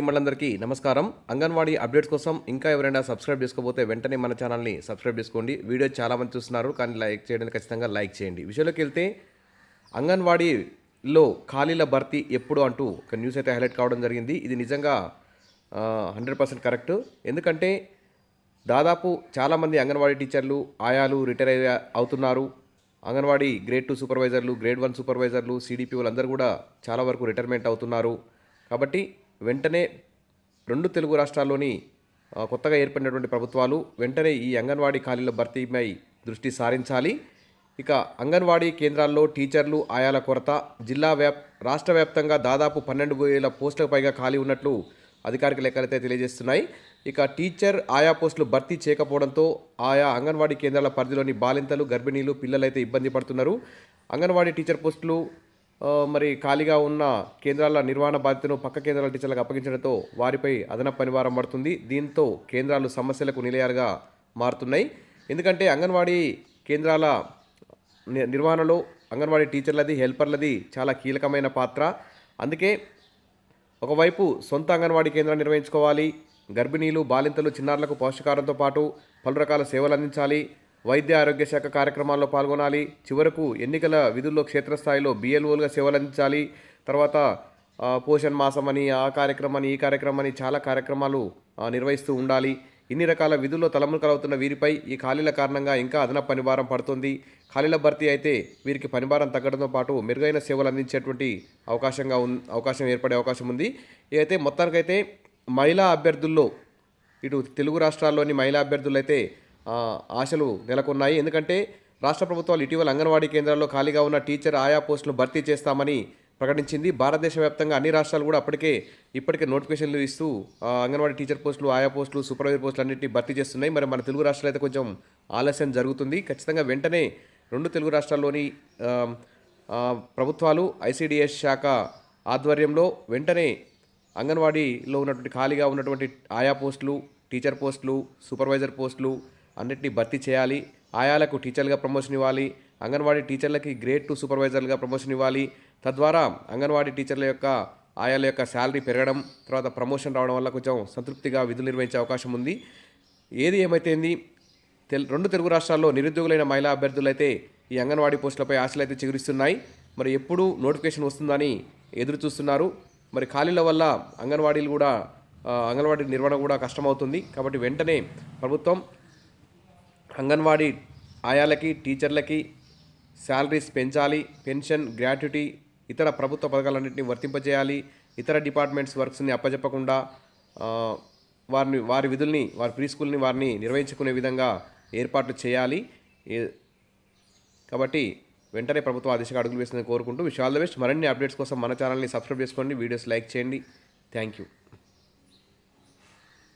మిమ్మల్ందరికీ నమస్కారం. అంగన్వాడీ అప్డేట్స్ కోసం ఇంకా ఎవరైనా సబ్స్క్రైబ్ చేసుకోకపోతే వెంటనే మన ఛానల్ని సబ్స్క్రైబ్ చేసుకోండి. వీడియో చాలామంది చూస్తున్నారు కానీ లైక్ చేయడానికి ఖచ్చితంగా లైక్ చేయండి. విషయంలోకి వెళ్తే అంగన్వాడీలో ఖాళీల భర్తీ ఎప్పుడు అంటూ ఒక న్యూస్ అయితే హైలైట్ కావడం జరిగింది. ఇది నిజంగా 100% కరెక్ట్. ఎందుకంటే దాదాపు చాలామంది అంగన్వాడీ టీచర్లు, ఆయాలు రిటైర్ అవుతున్నారు. అంగన్వాడీ గ్రేడ్ 2 సూపర్వైజర్లు, గ్రేడ్ 1 సూపర్వైజర్లు, సిడిపిఓలు అందరూ కూడా చాలా వరకు రిటైర్మెంట్ అవుతున్నారు. కాబట్టి వెంటనే 2 తెలుగు రాష్ట్రాల్లోని కొత్తగా ఏర్పడినటువంటి ప్రభుత్వాలు వెంటనే ఈ అంగన్వాడీ ఖాళీల భర్తీపై దృష్టి సారించాలి. ఇక అంగన్వాడీ కేంద్రాల్లో టీచర్లు, ఆయాల కొరత రాష్ట్ర వ్యాప్తంగా దాదాపు 12,000 పోస్టులకు పైగా ఖాళీ ఉన్నట్లు అధికారిక లెక్కలైతే తెలియజేస్తున్నాయి. ఇక టీచర్, ఆయా పోస్టులు భర్తీ చేయకపోవడంతో ఆయా అంగన్వాడీ కేంద్రాల పరిధిలోని బాలింతలు, గర్భిణీలు, పిల్లలైతే ఇబ్బంది పడుతున్నారు. అంగన్వాడీ టీచర్ పోస్టులు మరి ఖాళీగా ఉన్న కేంద్రాల నిర్వహణ బాధ్యతను పక్క కేంద్రాల టీచర్లకు అప్పగించడంతో వారిపై అదనపు పనిభారం పడుతుంది. దీంతో కేంద్రాలు సమస్యలకు నిలయాలుగా మారుతున్నాయి. ఎందుకంటే అంగన్వాడీ కేంద్రాల నిర్వహణలో అంగన్వాడీ టీచర్లది, హెల్పర్లది చాలా కీలకమైన పాత్ర. అందుకే ఒకవైపు సొంత అంగన్వాడీ కేంద్రాన్ని నిర్వహించుకోవాలి. గర్భిణీలు, బాలింతలు, చిన్నారులకు పౌష్టికాహారంతో పాటు పలు రకాల సేవలు అందించాలి. వైద్య ఆరోగ్య శాఖ కార్యక్రమాల్లో పాల్గొనాలి. చివరకు ఎన్నికల విధుల్లో క్షేత్రస్థాయిలో బిఎల్ఓలుగా సేవలు అందించాలి. తర్వాత పోషణ్ మాసం అని, ఆ కార్యక్రమాన్ని, ఈ కార్యక్రమాన్ని చాలా కార్యక్రమాలు నిర్వహిస్తూ ఉండాలి. ఇన్ని రకాల విధుల్లో తలమునకలవుతున్న వీరిపై ఈ ఖాళీల కారణంగా ఇంకా అదనపు పనిభారం పడుతుంది. ఖాళీల భర్తీ అయితే వీరికి పనిభారం తగ్గడంతో పాటు మెరుగైన సేవలు అందించేటువంటి అవకాశం ఏర్పడే అవకాశం ఉంది. అయితే మొత్తానికైతే మహిళా అభ్యర్థుల్లో ఇటు తెలుగు రాష్ట్రాల్లోని మహిళా అభ్యర్థులు అయితే ఆశలు నెలకొన్నాయి. ఎందుకంటే రాష్ట్ర ప్రభుత్వాలు ఇటీవల అంగన్వాడీ కేంద్రాల్లో ఖాళీగా ఉన్న టీచర్, ఆయా పోస్టులను భర్తీ చేస్తామని ప్రకటించింది. భారతదేశ వ్యాప్తంగా అన్ని రాష్ట్రాలు కూడా ఇప్పటికే నోటిఫికేషన్లు ఇస్తూ అంగన్వాడీ టీచర్ పోస్టులు, ఆయా పోస్టులు, సూపర్వైజర్ పోస్టులు అన్నింటినీ భర్తీ చేస్తున్నాయి. మరి మన తెలుగు రాష్ట్రాలు అయితే కొంచెం ఆలస్యం జరుగుతుంది. ఖచ్చితంగా వెంటనే 2 తెలుగు రాష్ట్రాల్లోని ప్రభుత్వాలు ఐసిడిఎస్ శాఖ ఆధ్వర్యంలో వెంటనే అంగన్వాడీలో ఉన్నటువంటి ఖాళీగా ఉన్నటువంటి ఆయా పోస్టులు, టీచర్ పోస్టులు, సూపర్వైజర్ పోస్టులు అన్నింటినీ భర్తీ చేయాలి. ఆయాలకు టీచర్లుగా ప్రమోషన్ ఇవ్వాలి. అంగన్వాడీ టీచర్లకి గ్రేడ్ 2 సూపర్వైజర్లుగా ప్రమోషన్ ఇవ్వాలి. తద్వారా అంగన్వాడీ టీచర్ల యొక్క, ఆయాల యొక్క శాలరీ పెరగడం, తర్వాత ప్రమోషన్ రావడం వల్ల కొంచెం సంతృప్తిగా విధులు నిర్వహించే అవకాశం ఉంది. ఏది ఏమైతేంది 2 తెలుగు రాష్ట్రాల్లో నిరుద్యోగులైన మహిళా అభ్యర్థులు అయితే ఈ అంగన్వాడీ పోస్టులపై ఆశలు అయితే చిగురిస్తున్నాయి. మరి ఎప్పుడు నోటిఫికేషన్ వస్తుందని ఎదురు చూస్తున్నారు. మరి ఖాళీల వల్ల అంగన్వాడీ నిర్వహణ కూడా కష్టమవుతుంది. కాబట్టి వెంటనే ప్రభుత్వం అంగన్వాడీ ఆయాలకి, టీచర్లకి శాలరీస్ పెంచాలి. పెన్షన్, గ్రాట్యుటీ, ఇతర ప్రభుత్వ పథకాలన్నింటినీ వర్తింపజేయాలి. ఇతర డిపార్ట్మెంట్స్ వర్క్స్ని అప్పచెప్పకుండా వారి విధుల్ని, వారి ప్రీ స్కూల్ని వారిని నిర్వహించుకునే విధంగా ఏర్పాట్లు చేయాలి. కాబట్టి వెంటనే ప్రభుత్వం ఆ దిశగా అడుగులు వేస్తుందని కోరుకుంటూ విష్ ఆల్ ద బెస్ట్. మరిన్ని అప్డేట్స్ కోసం మన ఛానల్ని సబ్స్క్రైబ్ చేసుకోండి, వీడియోస్ లైక్ చేయండి. Thank you.